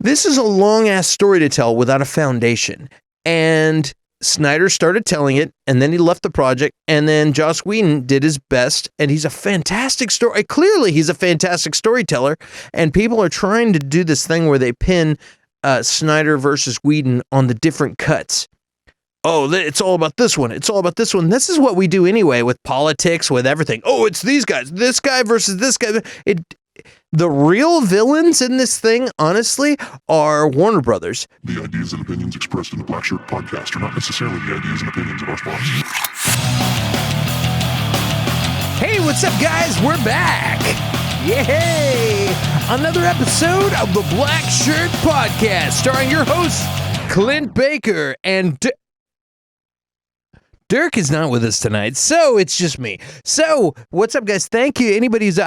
This is a long-ass story to tell without a foundation. And Snyder started telling it, and then he left the project, and then Joss Whedon did his best, and he's a fantastic story. Clearly, he's a fantastic storyteller, and people are trying to do this thing where they pin Snyder versus Whedon on the different cuts. Oh, it's all about this one. It's all about this one. This is what we do anyway with politics, with everything. Oh, it's these guys. This guy versus this guy. The real villains in this thing, honestly, are Warner Brothers. The ideas and opinions expressed in the Black Shirt podcast are not necessarily the ideas and opinions of our sponsors. Hey, what's up, guys? We're back. Yay! Another episode of the Black Shirt podcast, starring your hosts, Clint Baker and Dirk is not with us tonight, so it's just me. So, what's up, guys? Thank you. I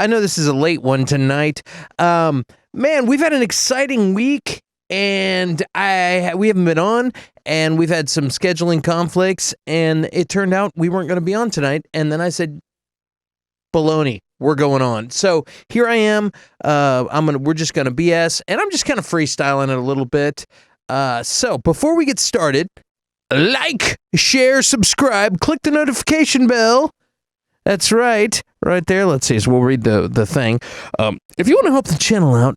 know this is a late one tonight. Man, we've had an exciting week, and we haven't been on, and we've had some scheduling conflicts, and it turned out we weren't going to be on tonight, and then I said, baloney, we're going on. So, here I am. We're just going to BS, and I'm just kind of freestyling it a little bit. So, before we get started, like, share, subscribe, click the notification bell. That's right there. Let's see, so we'll read the thing. If you want to help the channel out,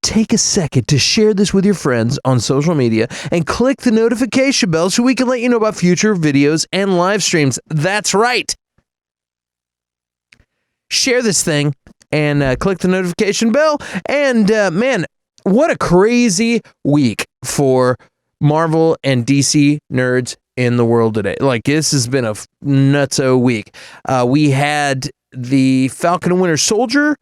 take a second to share this with your friends on social media and click the notification bell so we can let you know about future videos and live streams. That's right. Share this thing and click the notification bell. And man, what a crazy week for Marvel and DC nerds in the world today. Like, this has been a nutso week. We had the Falcon and Winter Soldier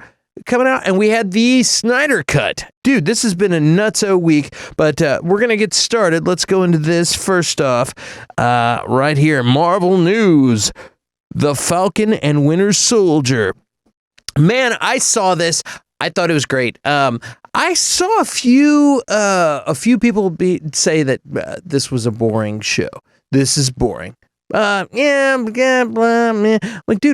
coming out, and we had the Snyder Cut. Dude, this has been a nutso week, but we're going to get started. Let's go into this first off. Right here, Marvel News. The Falcon and Winter Soldier. Man, I saw this. I thought it was great. I saw a few people say that this was a boring show. This is boring. Like, dude,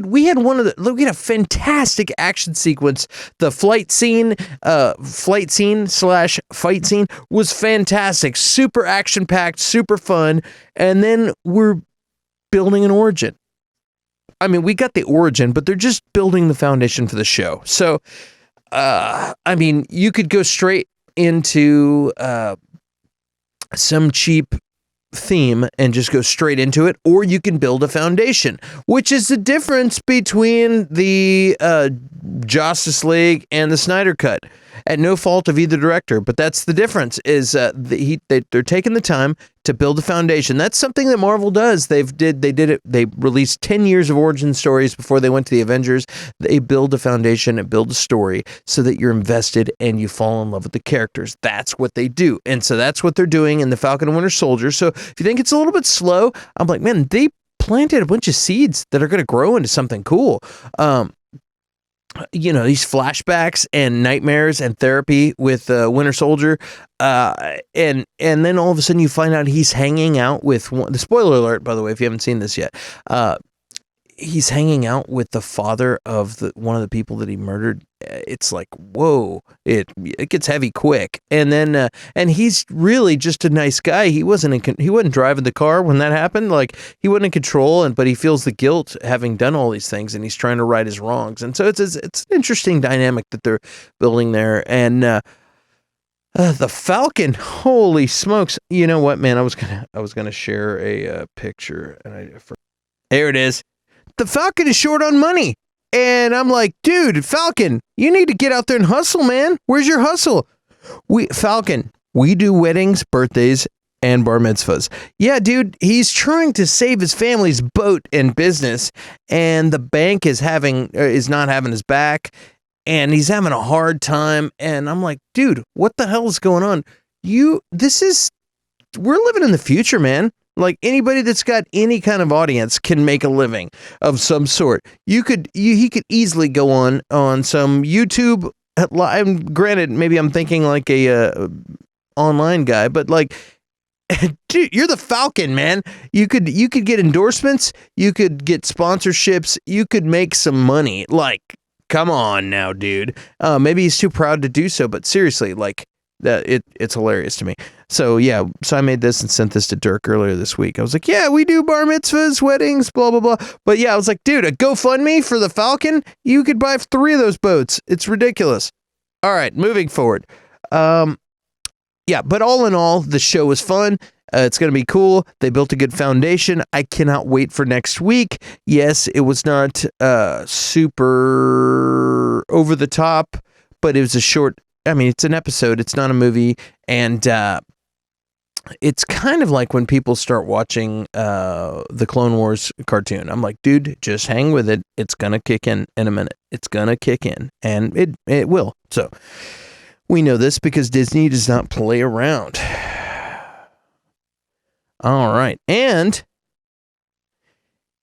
we had a fantastic action sequence. The flight scene / fight scene was fantastic. Super action packed, super fun. And then we're building an origin. I mean, we got the origin, but they're just building the foundation for the show. So, I mean, you could go straight into some cheap theme and just go straight into it, or you can build a foundation, which is the difference between the Justice League and the Snyder Cut. At no fault of either director, but that's the difference. Is they're taking the time to build a foundation. That's something that Marvel does. They did it. They released 10 years of origin stories before they went to the Avengers. They build a foundation and build a story so that you're invested and you fall in love with the characters. That's what they do, and so that's what they're doing in the Falcon and Winter Soldier. So if you think it's a little bit slow, I'm like, man, they planted a bunch of seeds that are going to grow into something cool. You know, these flashbacks and nightmares and therapy with Winter Soldier, and then all of a sudden you find out he's hanging out with the spoiler alert, by the way, if you haven't seen this yet. He's hanging out with the father of one of the people that he murdered. It's like, whoa, it gets heavy quick. And then and he's really just a nice guy. He wasn't driving the car when that happened. Like, he wasn't in control, but he feels the guilt having done all these things, and he's trying to right his wrongs. And so it's an interesting dynamic that they're building there. And the Falcon, holy smokes! You know what, man? I was gonna share a picture, and there it is. The Falcon is short on money. And I'm like, dude, Falcon, you need to get out there and hustle, man. Where's your hustle? Falcon, we do weddings, birthdays, and bar mitzvahs. Yeah, dude, he's trying to save his family's boat and business, and the bank is not having his back, and he's having a hard time. And I'm like, dude, what the hell is going on? We're living in the future, man. Like, anybody that's got any kind of audience can make a living of some sort. He could easily go on some YouTube. Granted, maybe I'm thinking like a online guy, but like, dude, you're the Falcon, man. You could get endorsements, you could get sponsorships, you could make some money. Like, come on now, dude. Maybe he's too proud to do so, but seriously, like, It's hilarious to me. So yeah, so I made this and sent this to Dirk earlier this week. I was like, yeah, we do bar mitzvahs, weddings, blah blah blah. But yeah, I was like, dude, a GoFundMe for the Falcon, you could buy 3 of those boats. It's ridiculous. All right, moving forward. Yeah, but all in all, the show was fun. It's going to be cool. They built a good foundation. I cannot wait for next week. Yes, it was not super over the top, but it was a short. I mean, it's an episode. It's not a movie, and it's kind of like when people start watching the Clone Wars cartoon. I'm like, dude, just hang with it. It's gonna kick in a minute. It's gonna kick in, and it will. So we know this because Disney does not play around. All right, and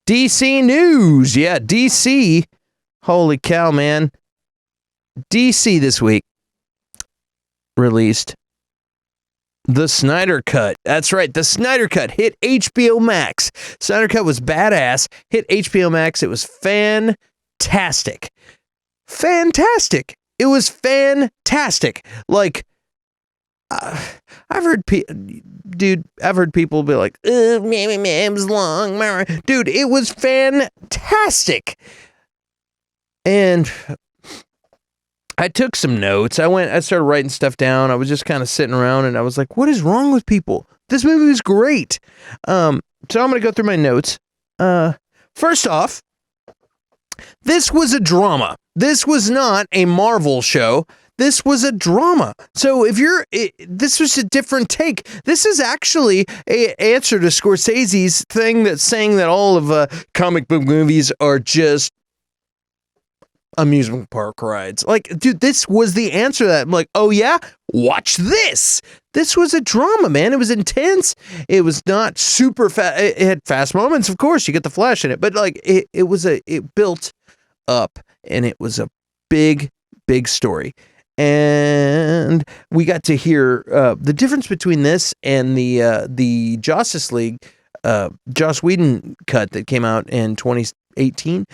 DC news. Yeah, DC. Holy cow, man. DC this week released the Snyder Cut. That's right, the Snyder Cut hit HBO Max. Snyder Cut was badass. Hit HBO Max. It was fantastic. Fantastic. It was fantastic. Like, I've heard people be like, it was long. Dude, it was fantastic. And I took some notes. I started writing stuff down. I was just kind of sitting around and I was like, what is wrong with people? This movie was great. So I'm going to go through my notes. First off, this was a drama. This was not a Marvel show. This was a drama. So this was a different take. This is actually an answer to Scorsese's thing that's saying that all of comic book movies are just amusement park rides. Like, dude, this was the answer to that. I'm like, oh yeah, watch this. This was a drama, man. It was intense. It was not super fast. It had fast moments, of course. You get the Flash in it, but like it built up, and it was a big story. And we got to hear the difference between this and the Justice League, Joss Whedon cut that came out in 2018.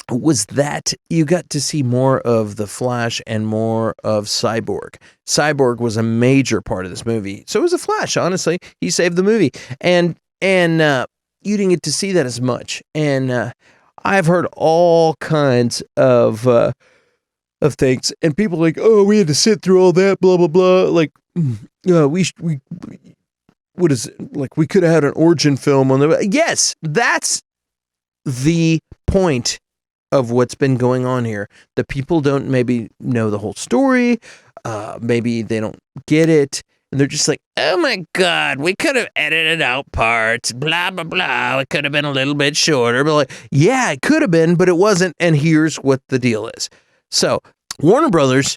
Was that you got to see more of the Flash and more of Cyborg. Cyborg was a major part of this movie. So was the Flash, honestly. He saved the movie. And you didn't get to see that as much. And I've heard all kinds of things, and people are like, oh, we had to sit through all that, blah blah blah. Like, we what is it? Like, we could have had an origin film on the. Yes, that's the point of what's been going on here. The people don't maybe know the whole story. Maybe they don't get it. And they're just like, oh my God, we could have edited out parts, blah, blah, blah. It could have been a little bit shorter. But like, yeah, it could have been, but it wasn't. And here's what the deal is. So Warner Brothers,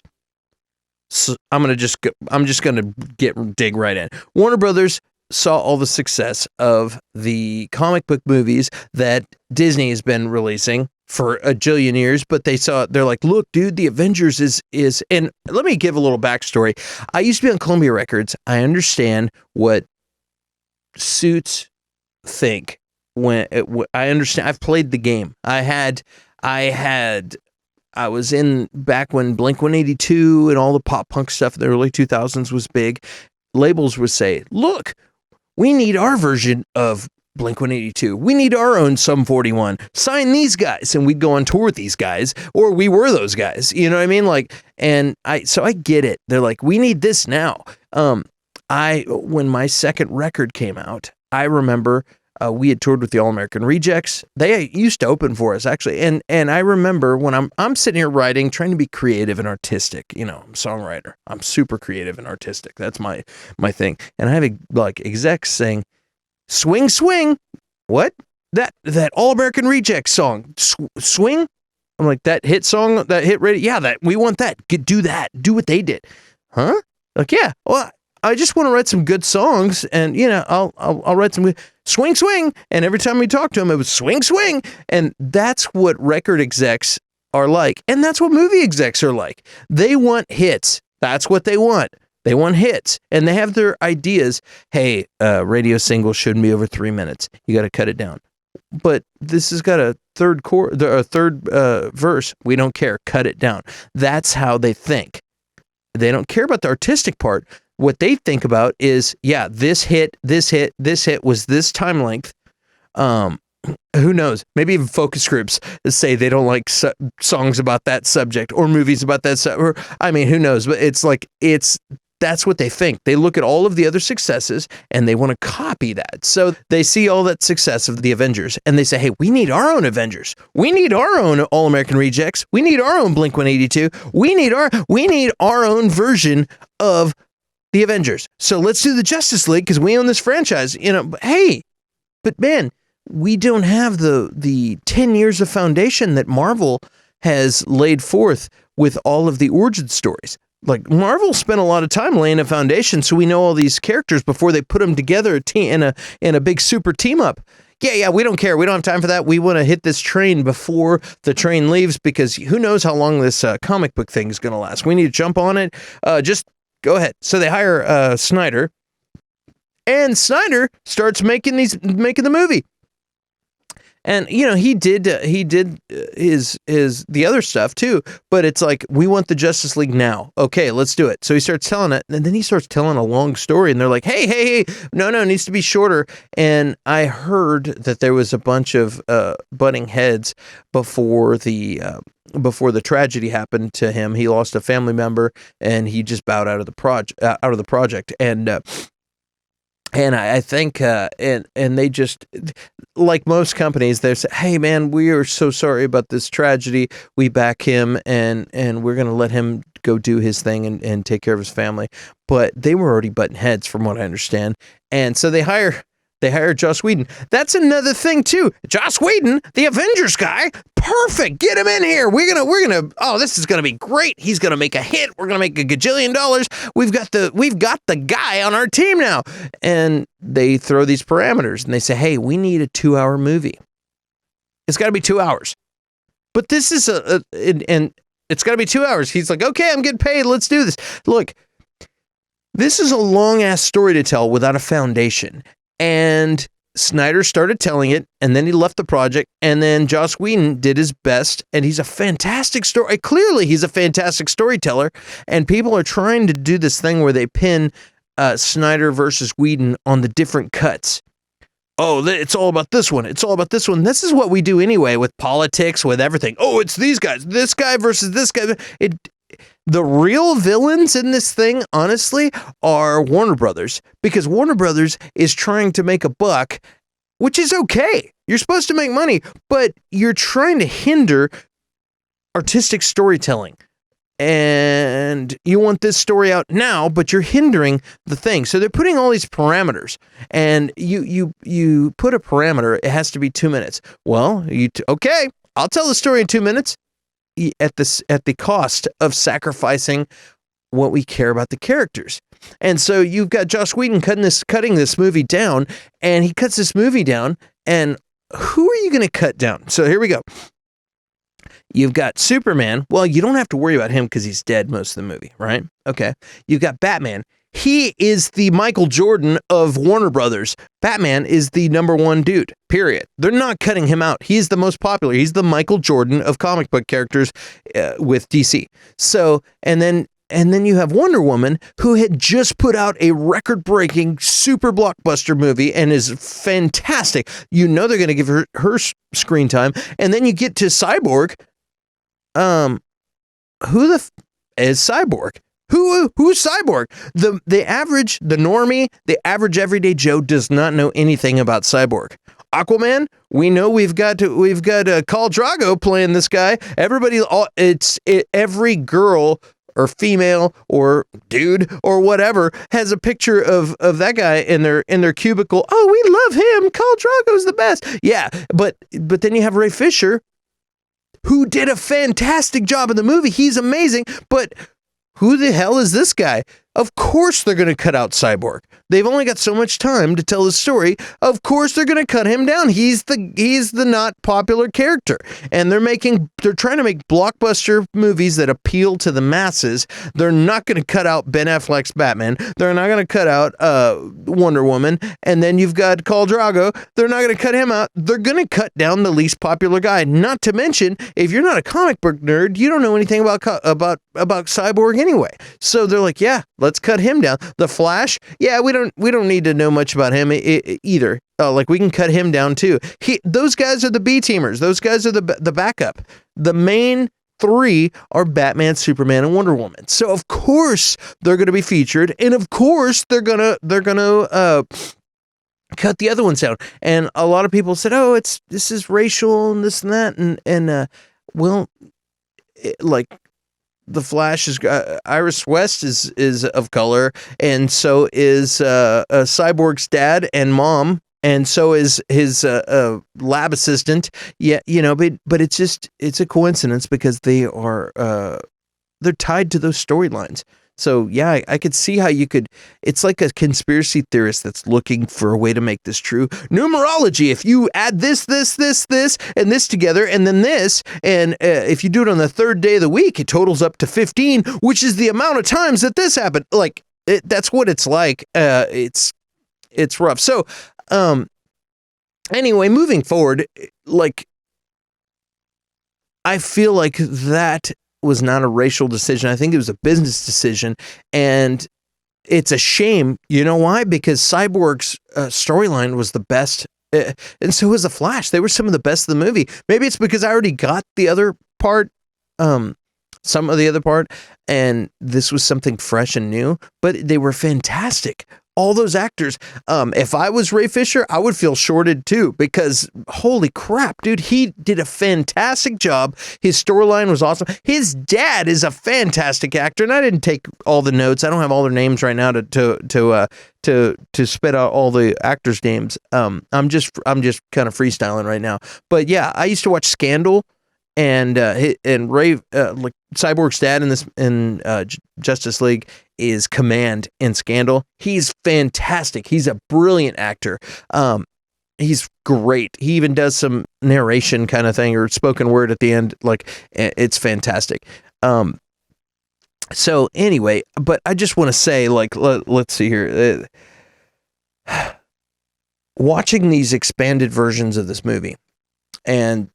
I'm just going to dig right in. Warner Brothers saw all the success of the comic book movies that Disney has been releasing for a jillion years, but they're like, look, dude, the Avengers is, and let me give a little backstory. I used to be on Columbia Records. I understand what suits think when I understand. I've played the game. I was in back when Blink-182 and all the pop punk stuff in the early 2000s was big. Labels would say, look, we need our version of Blink-182. We need our own Sum 41. Sign these guys. And we'd go on tour with these guys, or we were those guys. You know what I mean? Like, so I get it. They're like, we need this now. When my second record came out, I remember we had toured with the All-American Rejects. They used to open for us, actually. And I remember when I'm sitting here writing, trying to be creative and artistic. You know, I'm a songwriter. I'm super creative and artistic. That's my thing. And I have execs saying, swing, swing. What? That All-American Rejects song. Swing? I'm like, that hit song, that hit radio. Yeah, we want that. Do that. Do what they did. Huh? Like, yeah. Well, I just want to write some good songs, and I'll write some swing, swing. And every time we talk to them, it was swing, swing. And that's what record execs are like, and that's what movie execs are like. They want hits. That's what they want. They want hits, and they have their ideas. Hey, radio single shouldn't be over 3 minutes. You got to cut it down. But this has got a third verse. We don't care. Cut it down. That's how they think. They don't care about the artistic part. What they think about is, yeah, this hit was this time length. Who knows? Maybe even focus groups say they don't like songs about that subject or movies about that or I mean, who knows? But that's what they think. They look at all of the other successes and they want to copy that. So they see all that success of the Avengers and they say, hey, we need our own Avengers. We need our own All-American Rejects. We need our own Blink-182. We need our own version of the Avengers. So let's do the Justice League because we own this franchise. Hey, but man, we don't have the 10 years of foundation that Marvel has laid forth with all of the origin stories. Like, Marvel spent a lot of time laying a foundation so we know all these characters before they put them together in a big super team up. Yeah, we don't care. We don't have time for that. We want to hit this train before the train leaves because who knows how long this comic book thing is going to last. We need to jump on it. Just go ahead. So they hire Snyder, and Snyder starts making the movie. And he did his the other stuff too, but it's like, we want the Justice League now. Okay, let's do it. So he starts telling it, and then he starts telling a long story, and they're like, hey, no, it needs to be shorter. And I heard that there was a bunch of butting heads before the tragedy happened to him. He lost a family member, and he just bowed out of the project. And I think, and they just, like most companies, they say, hey man, we are so sorry about this tragedy. We back him, and we're going to let him go do his thing and take care of his family. But they were already butting heads from what I understand. And so they hire Joss Whedon. That's another thing too. Joss Whedon, the Avengers guy, perfect. Get him in here. We're gonna. Oh, this is gonna be great. He's gonna make a hit. We're gonna make $1 gajillion. We've got the guy on our team now. And they throw these parameters and they say, hey, we need a 2-hour movie. It's got to be 2 hours. But this is and it's got to be 2 hours. He's like, okay, I'm getting paid. Let's do this. Look, this is a long ass story to tell without a foundation. And Snyder started telling it, and then he left the project, and then Joss Whedon did his best, and he's a fantastic story. Clearly, he's a fantastic storyteller, and people are trying to do this thing where they pin Snyder versus Whedon on the different cuts. Oh, it's all about this one. It's all about this one. This is what we do anyway with politics, with everything. Oh, it's these guys. This guy versus this guy. The real villains in this thing, honestly, are Warner Brothers, because Warner Brothers is trying to make a buck, which is okay. You're supposed to make money, but you're trying to hinder artistic storytelling. And you want this story out now, but you're hindering the thing. So they're putting all these parameters, and you put a parameter. It has to be 2 minutes. Well, okay, I'll tell the story in 2 minutes. At the cost of sacrificing what we care about the characters. And so you've got Joss Whedon cutting this movie down, and he cuts this movie down, and who are you going to cut down? So here we go. You've got Superman. Well, you don't have to worry about him because he's dead most of the movie, right? Okay. You've got Batman. He is the Michael Jordan of Warner Brothers. Batman is the #1 dude, period. They're not cutting him out. He's the most popular. He's the Michael Jordan of comic book characters with DC. So, and then you have Wonder Woman, who had just put out a record-breaking super blockbuster movie and is fantastic. You know they're going to give her screen time. And then you get to Cyborg. Who is Cyborg? Who's Cyborg? The normie, the average everyday Joe does not know anything about Cyborg. Aquaman, we know we've got Khal Drogo playing this guy. Everybody, every girl or female or dude or whatever has a picture of that guy in their cubicle. Oh, we love him. Khal Drogo's the best. Yeah, but then you have Ray Fisher, who did a fantastic job in the movie. He's amazing, but who the hell is this guy? Of course they're going to cut out Cyborg. They've only got so much time to tell the story. Of course they're going to cut him down. He's the not popular character. And they're trying to make blockbuster movies that appeal to the masses. They're not going to cut out Ben Affleck's Batman. They're not going to cut out Wonder Woman. And then you've got Khal Drogo. They're not going to cut him out. They're going to cut down the least popular guy. Not to mention, if you're not a comic book nerd, you don't know anything about Cyborg anyway. So they're like, yeah, let's cut him down. The Flash, yeah, we don't need to know much about him either. Like we can cut him down too. Those guys are the B teamers. Those guys are the backup. The main three are Batman, Superman, and Wonder Woman. So of course they're going to be featured, and of course they're gonna cut the other ones down. And a lot of people said, "Oh, this is racial and this and that," like. The Flash is Iris West is of color, and so is Cyborg's dad and mom, and so is his lab assistant. Yeah, but it's a coincidence because they're tied to those storylines. So yeah, I could see how you could. It's like a conspiracy theorist that's looking for a way to make this true. Numerology. If you add this, and this together, and then this, and if you do it on the third day of the week, it totals up to 15, which is the amount of times that this happened. Like that's what it's like. It's rough. So anyway, moving forward, like I feel like that was not a racial decision. I think it was a business decision, and it's a shame. You know why? Because Cyborg's storyline was the best, and so was the Flash. They were some of the best of the movie. Maybe it's because I already got the other part, some of the other part, and this was something fresh and new, but they were fantastic. All those actors. If I was Ray Fisher, I would feel shorted too, because holy crap, dude, he did a fantastic job. His storyline was awesome. His dad is a fantastic actor, and I didn't take all the notes. I don't have all their names right now to spit out all the actors' names. I'm just kind of freestyling right now. But yeah, I used to watch Scandal, and Ray, like Cyborg's dad in Justice League is Command in Scandal. He's fantastic. He's a brilliant actor. He's great. He even does some narration kind of thing or spoken word at the end. Like it's fantastic. So anyway, but I just want to say, like, let's see here. Watching these expanded versions of this movie and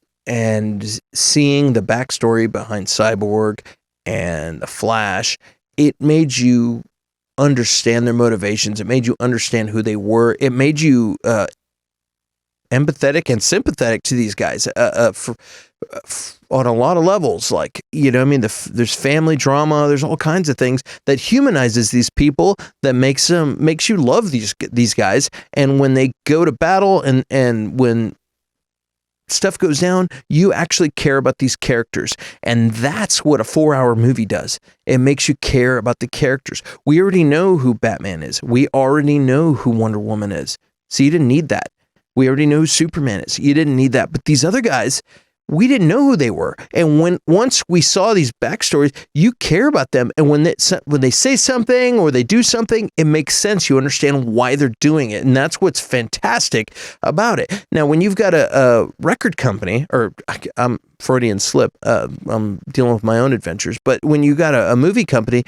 seeing the backstory behind Cyborg and the Flash, it made you understand their motivations. It made you understand who they were. It made you empathetic and sympathetic to these guys on a lot of levels. Like, you know what I mean? There's family drama. There's all kinds of things that humanizes these people, that makes you love these guys. And when they go to battle and when stuff goes down, you actually care about these characters. And that's what a 4-hour movie does. It makes you care about the characters. We already know who Batman is. We already know who Wonder Woman is. So you didn't need that. We already know who Superman is. You didn't need that. But these other guys, we didn't know who they were. And once we saw these backstories, you care about them. And when they say something or they do something, it makes sense. You understand why they're doing it. And that's what's fantastic about it. Now, when you've got a record company, or I'm Freudian slip, I'm dealing with my own adventures. But when you got a movie company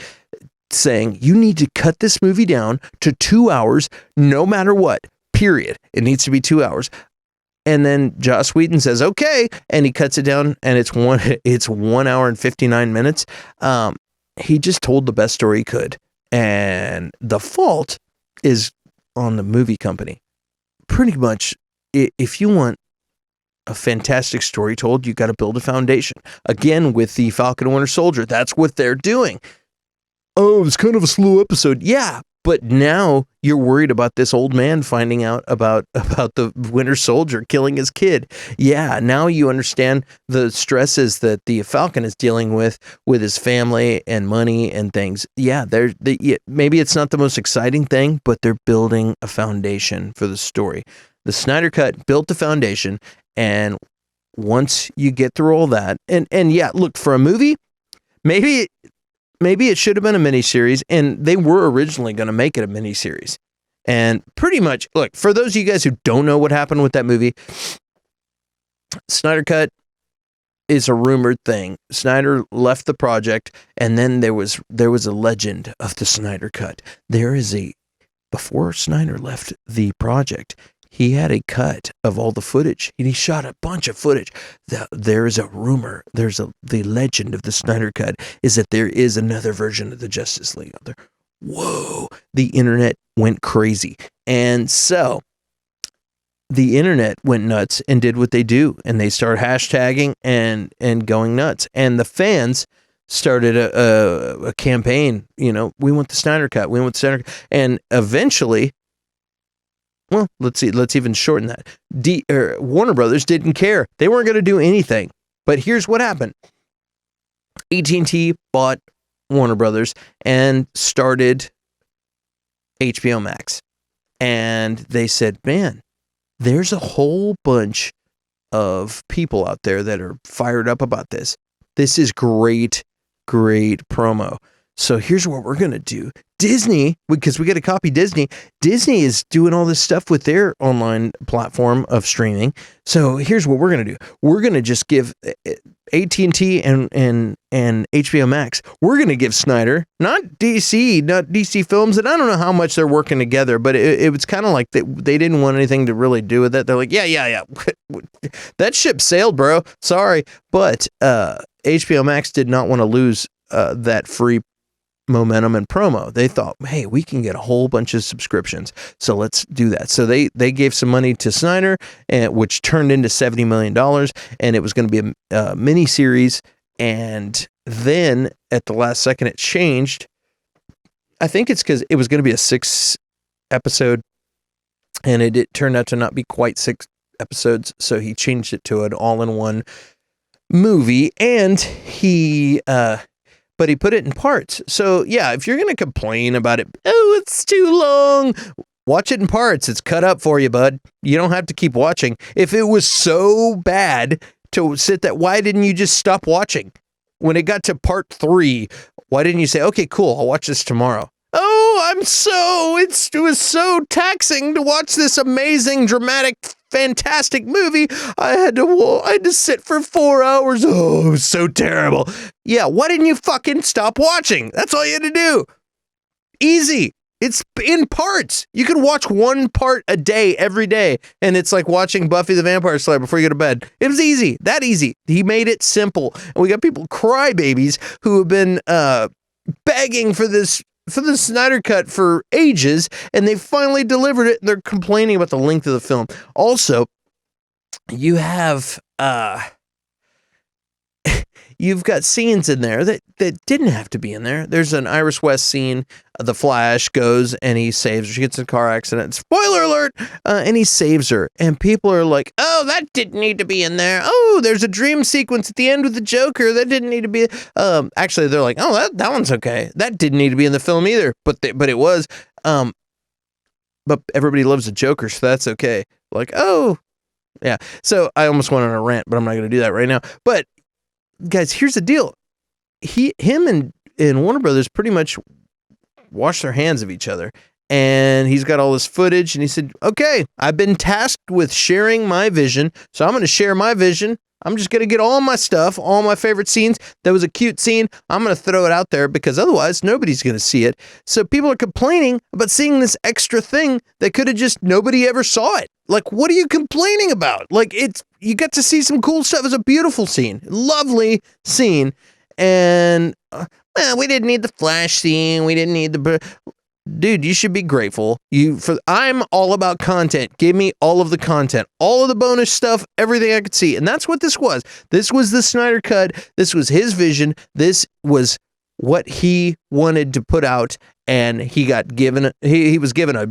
saying, you need to cut this movie down to 2 hours, no matter what, period. It needs to be 2 hours. And then Joss Whedon says, okay, and he cuts it down, and it's 1 hour and 59 minutes. He just told the best story he could. And the fault is on the movie company. Pretty much, if you want a fantastic story told, you got to build a foundation. Again, with the Falcon and Winter Soldier, that's what they're doing. Oh, it's kind of a slow episode. Yeah. But now you're worried about this old man finding out about the Winter Soldier killing his kid. Yeah, now you understand the stresses that the Falcon is dealing with his family and money and things. Yeah, maybe it's not the most exciting thing, but they're building a foundation for the story. The Snyder Cut built the foundation, and once you get through all that, and yeah, look, for a movie, maybe maybe it should have been a miniseries, and they were originally going to make it a miniseries. And pretty much, look, for those of you guys who don't know what happened with that movie, Snyder Cut is a rumored thing. Snyder left the project, and then there was a legend of the Snyder Cut. Before Snyder left the project, he had a cut of all the footage, and he shot a bunch of footage. There is a rumor, the legend of the Snyder Cut is that there is another version of the Justice League out there. Whoa, the internet went crazy. And so the internet went nuts and did what they do, and they started hashtagging and going nuts. And the fans started a campaign, we want the Snyder Cut, we want the Snyder Cut. And eventually, well, let's even shorten that. Warner Brothers didn't care. They weren't going to do anything. But here's what happened. AT&T bought Warner Brothers and started HBO Max. And they said, man, there's a whole bunch of people out there that are fired up about this. This is great promo. So here's what we're going to do. Disney, because we got to copy Disney. Disney is doing all this stuff with their online platform of streaming. So here's what we're going to do. We're going to just give AT&T and HBO Max. We're going to give Snyder, not DC Films. And I don't know how much they're working together, but it was kind of like they didn't want anything to really do with it. They're like, yeah. That ship sailed, bro. Sorry. But HBO Max did not want to lose that free momentum and promo. They thought, hey, we can get a whole bunch of subscriptions, so let's do that. So they gave some money to Snyder, which turned into $70 million, and it was going to be a mini series. And then at the last second, it changed. I think it's because it was going to be a 6 episode, and it turned out to not be quite 6 episodes. So he changed it to an all-in-one movie, and but he put it in parts. So yeah, if you're going to complain about it, it's too long, watch it in parts. It's cut up for you, bud. You don't have to keep watching. If it was so bad to sit that, why didn't you just stop watching? When it got to part 3, why didn't you say, okay, cool, I'll watch this tomorrow? It was so taxing to watch this amazing, dramatic, fantastic movie. I had to sit for 4 hours. Oh, it was so terrible. Yeah, why didn't you fucking stop watching? That's all you had to do. Easy. It's in parts. You can watch 1 part a day every day, and it's like watching Buffy the Vampire Slayer before you go to bed. It was easy. That easy. He made it simple. And we got people crybabies who have been begging for the Snyder Cut for ages, and they finally delivered it, and they're complaining about the length of the film. Also, you have you've got scenes in there that didn't have to be in there. There's an Iris West scene. The Flash goes and he saves her. She gets in a car accident. Spoiler alert! And he saves her. And people are like, oh, that didn't need to be in there. Oh, there's a dream sequence at the end with the Joker. That didn't need to be. Actually, they're like, oh, that one's okay. That didn't need to be in the film either. But it was. But everybody loves the Joker, so that's okay. Like, oh, yeah. So I almost went on a rant, but I'm not going to do that right now. But guys, here's the deal. Him and Warner Brothers pretty much washed their hands of each other. And he's got all this footage, and he said, okay, I've been tasked with sharing my vision, so I'm going to share my vision. I'm just going to get all my stuff, all my favorite scenes. That was a cute scene. I'm going to throw it out there because otherwise nobody's going to see it. So people are complaining about seeing this extra thing that could have just nobody ever saw it. Like, what are you complaining about? Like, you get to see some cool stuff. It's a beautiful scene, lovely scene. And we didn't need the Flash scene. We didn't need dude, you should be grateful. I'm all about content. Give me all of the content, all of the bonus stuff, everything I could see. And that's what this was. This was the Snyder Cut. This was his vision. This was what he wanted to put out. And he got given, he was given a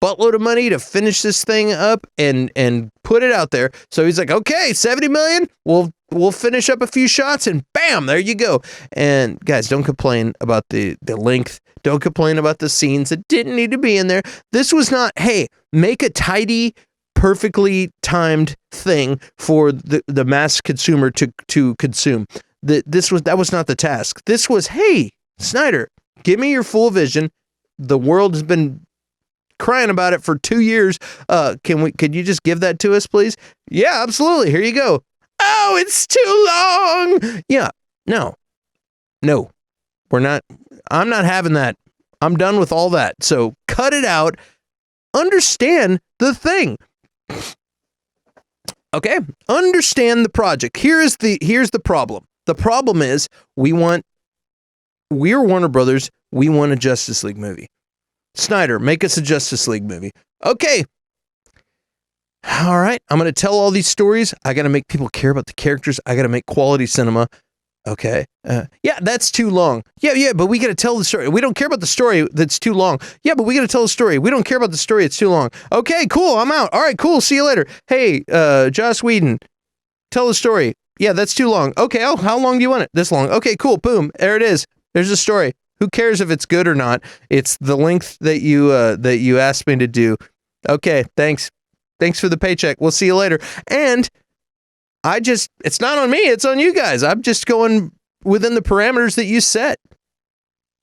buttload of money to finish this thing up and put it out there. So he's like, okay, 70 million. We'll finish up a few shots and bam, there you go. And guys, don't complain about the length. Don't complain about the scenes that didn't need to be in there. This was not, hey, make a tidy, perfectly timed thing for the mass consumer to consume. That was not the task. This was, hey, Snyder, give me your full vision. The world has been crying about it for 2 years. Could you just give that to us, please? Yeah, absolutely. Here you go. Oh, it's too long. Yeah, no, we're not. I'm not having that. I'm done with all that. So cut it out. Understand the thing. Okay, understand the project. Here's the problem. The problem is we're Warner Brothers. We want a Justice League movie. Snyder, make us a Justice League movie. Okay. All right. I'm going to tell all these stories. I got to make people care about the characters. I got to make quality cinema. Okay. Yeah, that's too long. Yeah, but we got to tell the story. We don't care about the story. That's too long. Yeah, but we got to tell the story. We don't care about the story. It's too long. Okay, cool. I'm out. All right, cool. See you later. Hey, Joss Whedon, tell the story. Yeah, that's too long. Okay, how long do you want it? This long. Okay, cool. Boom. There it is. There's the story. Who cares if it's good or not? It's the length that you asked me to do. Okay, thanks. Thanks for the paycheck. We'll see you later. And it's not on me. It's on you guys. I'm just going within the parameters that you set.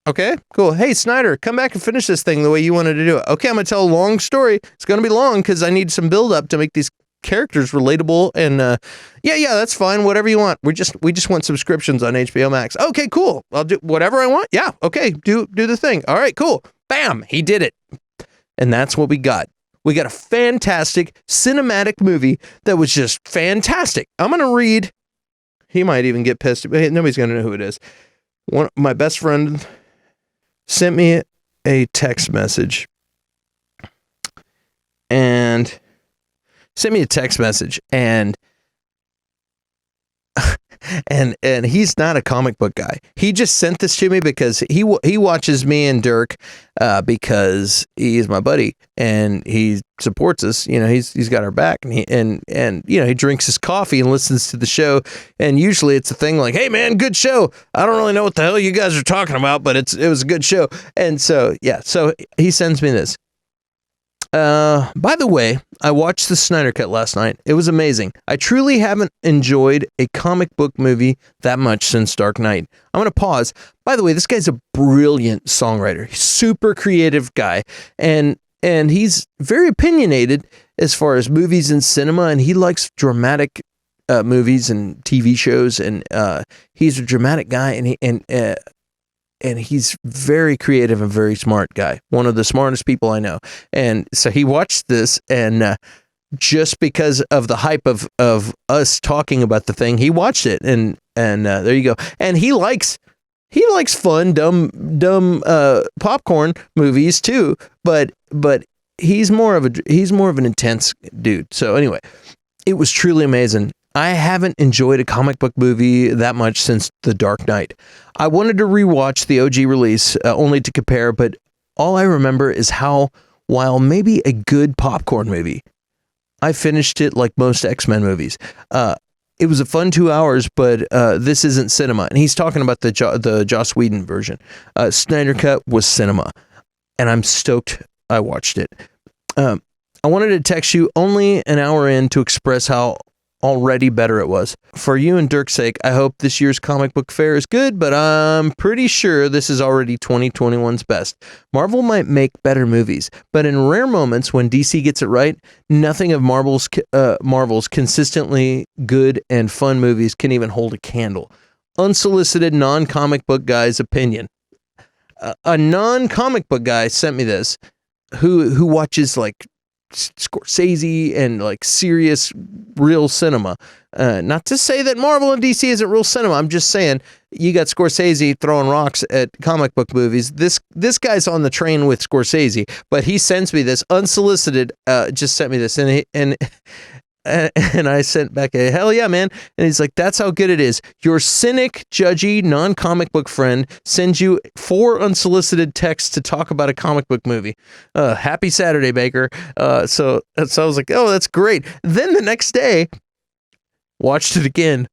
Okay, cool. Hey, Snyder, come back and finish this thing the way you wanted to do it. Okay, I'm going to tell a long story. It's going to be long because I need some build up to make these characters relatable. And yeah, that's fine. Whatever you want. We just want subscriptions on HBO Max. Okay, cool. I'll do whatever I want. Yeah, okay, do the thing. All right, cool. Bam, he did it. And that's what we got. We got a fantastic cinematic movie that was just fantastic. I'm going to read. He might even get pissed. Nobody's going to know who it is. My best friend sent me a text message. And and he's not a comic book guy. He just sent this to me because he watches me and Dirk because he's my buddy and he supports us. You know, he's got our back and you know, he drinks his coffee and listens to the show. And usually it's a thing like, hey man, good show. I don't really know what the hell you guys are talking about, but it was a good show. And so yeah, so he sends me this. By the way, I watched the Snyder Cut last night. It was amazing. I truly haven't enjoyed a comic book movie that much since Dark Knight. I'm going to pause. By the way, this guy's a brilliant songwriter. He's a super creative guy. And he's very opinionated as far as movies and cinema. And he likes dramatic movies and TV shows. And he's a dramatic guy. And he's very creative and very smart guy. One of the smartest people I know. And so he watched this, and just because of the hype of us talking about the thing, he watched it. And there you go. And he likes fun, dumb popcorn movies too. But he's more of an intense dude. So anyway, it was truly amazing. I haven't enjoyed a comic book movie that much since The Dark Knight. I wanted to rewatch the OG release only to compare, but all I remember is how, while maybe a good popcorn movie, I finished it like most X-Men movies. It was a fun 2 hours, but this isn't cinema. And he's talking about the Joss Whedon version. Snyder Cut was cinema, and I'm stoked I watched it. I wanted to text you only an hour in to express how already better it was. For you and Dirk's sake, I hope this year's comic book fair is good, but I'm pretty sure this is already 2021's best. Marvel might make better movies, but in rare moments when DC gets it right, nothing of Marvel's consistently good and fun movies can even hold a candle. Unsolicited non-comic book guy's opinion. A non-comic book guy sent me this, who watches like Scorsese and like serious real cinema. Not to say that Marvel and DC isn't real cinema. I'm just saying you got Scorsese throwing rocks at comic book movies. This guy's on the train with Scorsese, but he sends me this unsolicited. Just sent me this, and I sent back a hell yeah, man. And he's like, that's how good it is. Your cynic, judgy, non-comic book friend sends you 4 unsolicited texts to talk about a comic book movie. Happy Saturday, Baker. So I was like, oh, that's great. Then the next day, watched it again.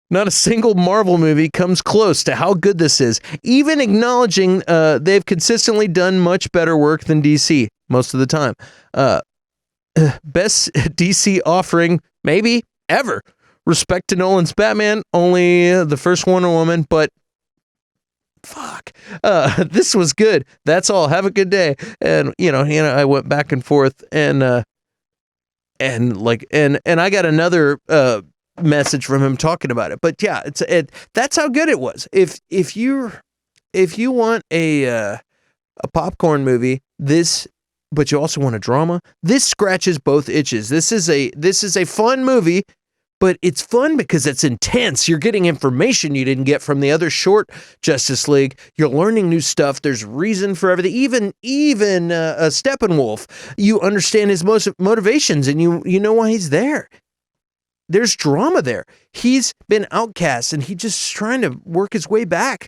Not a single Marvel movie comes close to how good this is, even acknowledging they've consistently done much better work than DC most of the time. Best DC offering maybe ever. Respect to Nolan's Batman, only the first Wonder Woman, but fuck, this was good. That's all. Have a good day. And I went back and forth, and I got another message from him talking about it. But yeah, that's how good it was. If you want a popcorn movie, but you also want a drama, this scratches both itches. This is a fun movie, but it's fun because it's intense. You're getting information you didn't get from the other short Justice League. You're learning new stuff. There's reason for everything. Even Steppenwolf, you understand his motivations, and you know why he's there. There's drama there. He's been outcast, and he's just trying to work his way back.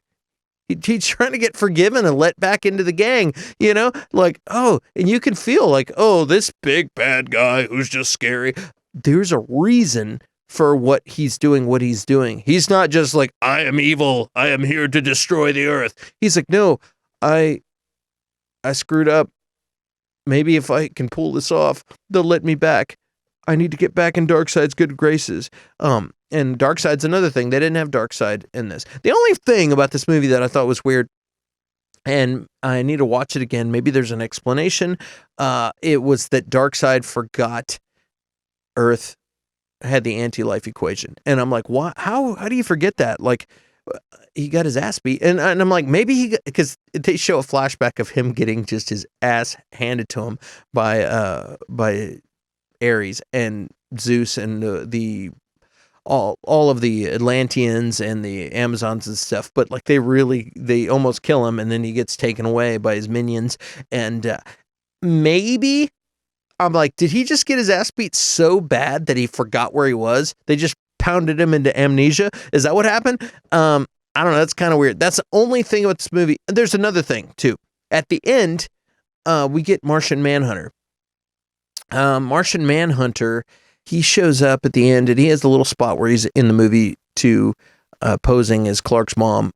He's trying to get forgiven and let back into the gang, and you can feel like, oh, this big bad guy who's just scary. There's a reason for what he's doing. He's not just like, I am evil, I am here to destroy the earth. He's like, no, I screwed up. Maybe if I can pull this off, they'll let me back. I need to get back in Darkseid's good graces. And Darkseid's another thing. They didn't have Darkseid in this. The only thing about this movie that I thought was weird, and I need to watch it again, maybe there's an explanation, it was that Darkseid forgot Earth had the anti-life equation. And I'm like, what? How do you forget that? Like, he got his ass beat. And I'm like, maybe because they show a flashback of him getting just his ass handed to him by Ares and Zeus and all of the Atlanteans and the Amazons and stuff, but like they almost kill him, and then he gets taken away by his minions. And maybe I'm like, did he just get his ass beat so bad that he forgot where he was? They just pounded him into amnesia? Is that what happened? I don't know. That's kind of weird. That's the only thing about this movie. There's another thing too. At the end, we get Martian Manhunter. Martian Manhunter, he shows up at the end, and he has the little spot where he's in the movie posing as Clark's mom.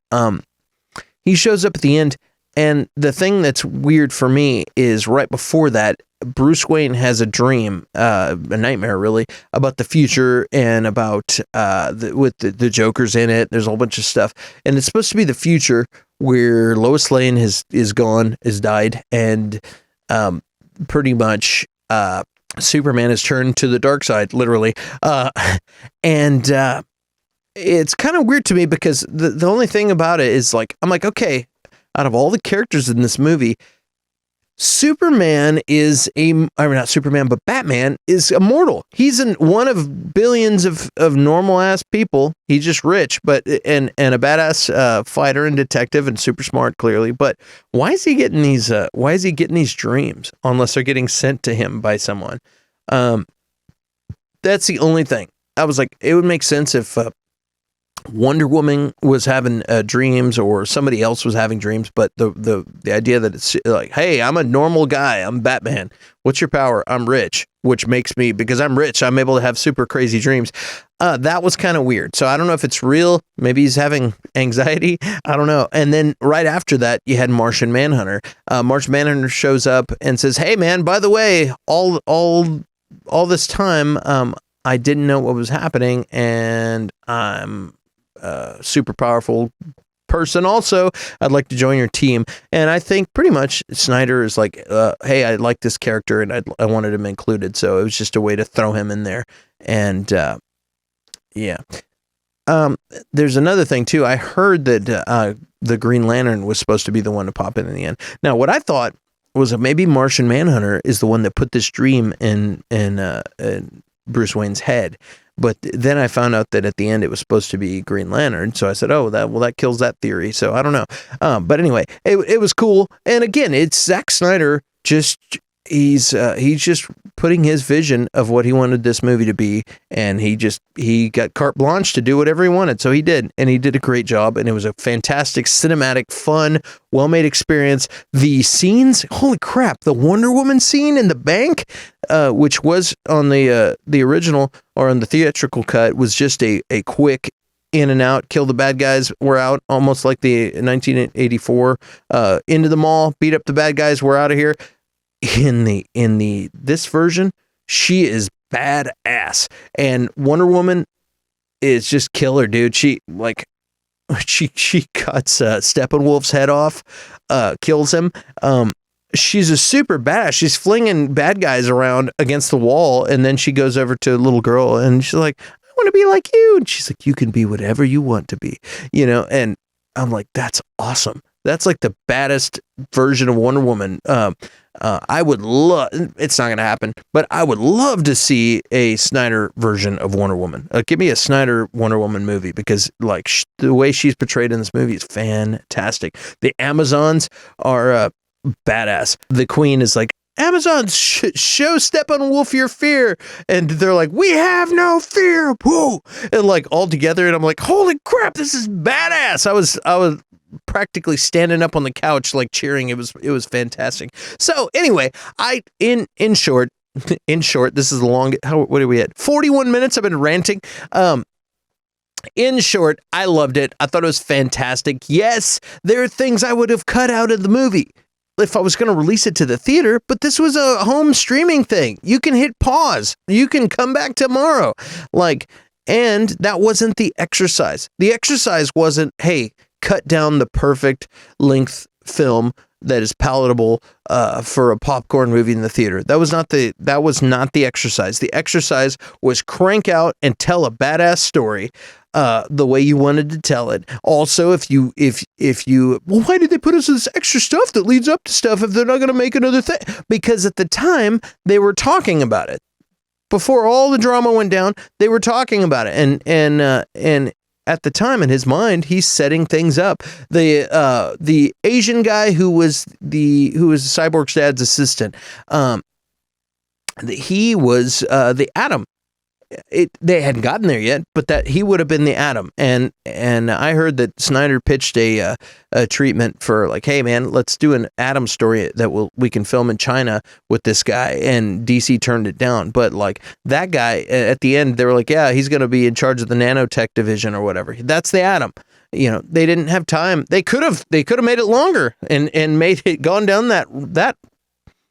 He shows up at the end, and the thing that's weird for me is right before that, Bruce Wayne has a dream, a nightmare really, about the future and about with the Joker's in it. There's a whole bunch of stuff, and it's supposed to be the future where Lois Lane has died, and pretty much Superman has turned to the dark side, literally. And it's kind of weird to me because the only thing about it is like, I'm like, okay, out of all the characters in this movie, Superman is not Superman, but Batman is immortal. He's one of billions of normal ass people. He's just rich, but and a badass fighter and detective and super smart, clearly. But why is he getting these? Why is he getting these dreams unless they're getting sent to him by someone? That's the only thing. I was like, it would make sense if Wonder Woman was having dreams, or somebody else was having dreams, but the idea that it's like, hey, I'm a normal guy, I'm Batman, what's your power? I'm rich, which makes me, because I'm rich, I'm able to have super crazy dreams. That was kind of weird. So I don't know if it's real. Maybe he's having anxiety. I don't know. And then right after that, you had Martian Manhunter. Martian Manhunter shows up and says, hey man, by the way, all this time, I didn't know what was happening, and I'm super powerful person also. I'd like to join your team. And I think pretty much Snyder is like, hey, I like this character, and I wanted him included, so it was just a way to throw him in there. And yeah. There's another thing too. I heard that the Green Lantern was supposed to be the one to pop in the end. Now, what I thought was that maybe Martian Manhunter is the one that put this dream in Bruce Wayne's head. But then I found out that at the end it was supposed to be Green Lantern. So I said, oh, that kills that theory. So I don't know. But anyway, it was cool. And again, it's Zack Snyder. He's just putting his vision of what he wanted this movie to be, and he got carte blanche to do whatever he wanted. So he did, and he did a great job, and it was a fantastic, cinematic, fun, well-made experience. The scenes, holy crap, the Wonder Woman scene in the bank, which was on the original or on the theatrical cut, was just a quick in and out, kill the bad guys, we're out, almost like the 1984 into the mall, beat up the bad guys, we're out of here. In this version, she is badass, and Wonder Woman is just killer, dude. She, like, she cuts Steppenwolf's head off, kills him. She's a super badass. She's flinging bad guys around against the wall, and then she goes over to a little girl, and she's like, "I want to be like you." And she's like, "You can be whatever you want to be," And I'm like, "That's awesome. That's like the baddest version of Wonder Woman." I would love. It's not going to happen, but I would love to see a Snyder version of Wonder Woman. Give me a Snyder Wonder Woman movie, because like the way she's portrayed in this movie is fantastic. The Amazons are badass. The Queen is like, "Amazons, show Steppenwolf your fear," and they're like, "We have no fear." Whoa, and like all together, and I'm like, "Holy crap, this is badass!" I was practically standing up on the couch, like cheering. It was fantastic. So anyway, in short, this is the long. What are we at? 41 minutes. I've been ranting. In short, I loved it. I thought it was fantastic. Yes, there are things I would have cut out of the movie if I was going to release it to the theater, but this was a home streaming thing. You can hit pause. You can come back tomorrow. And that wasn't the exercise. The exercise wasn't, hey, cut down the perfect length film that is palatable for a popcorn movie in the theater. That was not the exercise. The exercise was crank out and tell a badass story the way you wanted to tell it. Also, if you, well, why did they put us this extra stuff that leads up to stuff if they're not going to make another thing? Because at the time they were talking about it. Before all the drama went down, they were talking about it, and at the time, in his mind, he's setting things up. The Asian guy who was Cyborg's dad's assistant, he was the Atom. They hadn't gotten there yet, but that he would have been the Atom. And I heard that Snyder pitched a treatment for like, hey man, let's do an Atom story that we can film in China with this guy, and DC turned it down. But like that guy at the end, they were like, yeah, he's going to be in charge of the nanotech division or whatever. That's the Atom. They didn't have time. They could have made it longer and made it gone down that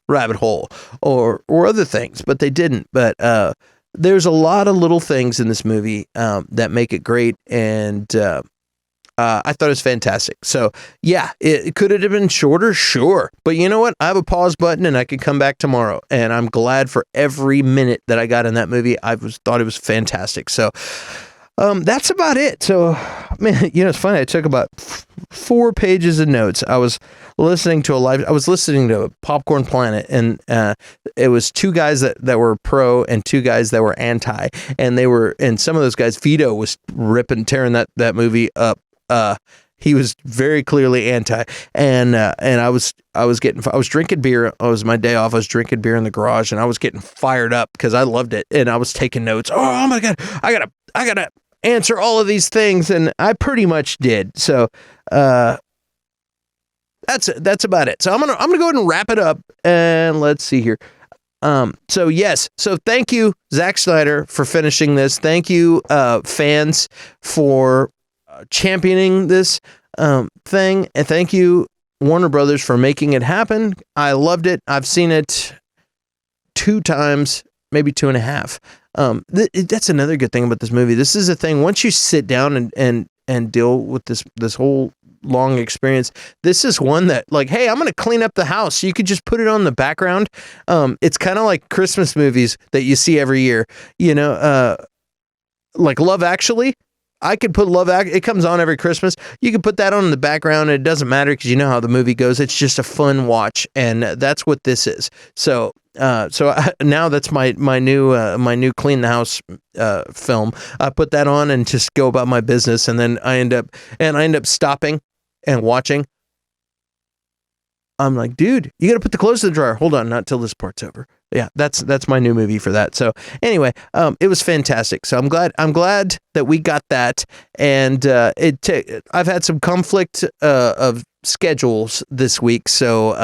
rabbit hole or other things, but they didn't. But there's a lot of little things in this movie that make it great, and I thought it was fantastic. So yeah, could it have been shorter? Sure. But you know what? I have a pause button and I could come back tomorrow, and I'm glad for every minute that I got in that movie. Thought it was fantastic. So that's about it. So, man, it's funny. I took about 4 pages of notes. I was listening to Popcorn Planet, and it was 2 guys that were pro and 2 guys that were anti, and some of those guys, Vito was tearing that movie up. He was very clearly anti, and I was drinking beer. It was my day off. I was drinking beer in the garage, and I was getting fired up because I loved it, and I was taking notes. Oh my God, I gotta answer all of these things, and I pretty much did. So that's about it. So I'm gonna go ahead and wrap it up, and let's see here. So thank you, Zack Snyder, for finishing this. Thank you, fans, for championing this thing, and thank you, Warner Brothers, for making it happen. I loved it. I've seen it 2 times, maybe 2.5. That's another good thing about this movie. This is a thing, once you sit down and deal with this whole long experience, this is one that, like, hey, I'm going to clean up the house. You could just put it on the background. It's kind of like Christmas movies that you see every year, like Love Actually. I could put it comes on every Christmas. You can put that on in the background, and it doesn't matter because you know how the movie goes. It's just a fun watch, and that's what this is. So now that's my new clean the house film. I put that on and just go about my business, and then I end up stopping and watching. I'm like, dude, you got to put the clothes in the dryer. Hold on, not till this part's over. Yeah, that's my new movie for that. So anyway, it was fantastic. So I'm glad that we got that, and I've had some conflict of schedules this week, so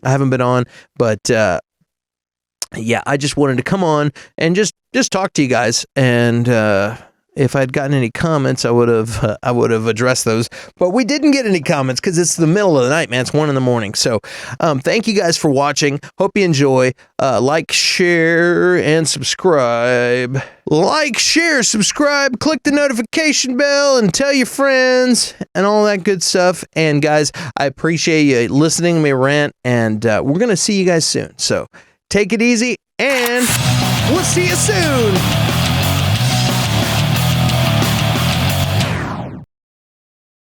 I haven't been on, but yeah, I just wanted to come on and just talk to you guys, and if I'd gotten any comments, I would have addressed those. But we didn't get any comments because it's the middle of the night, man. It's 1 a.m. So thank you guys for watching. Hope you enjoy. Like, share, and subscribe. Like, share, subscribe, click the notification bell, and tell your friends, and all that good stuff. And guys, I appreciate you listening to me rant, and we're going to see you guys soon. So take it easy, and we'll see you soon.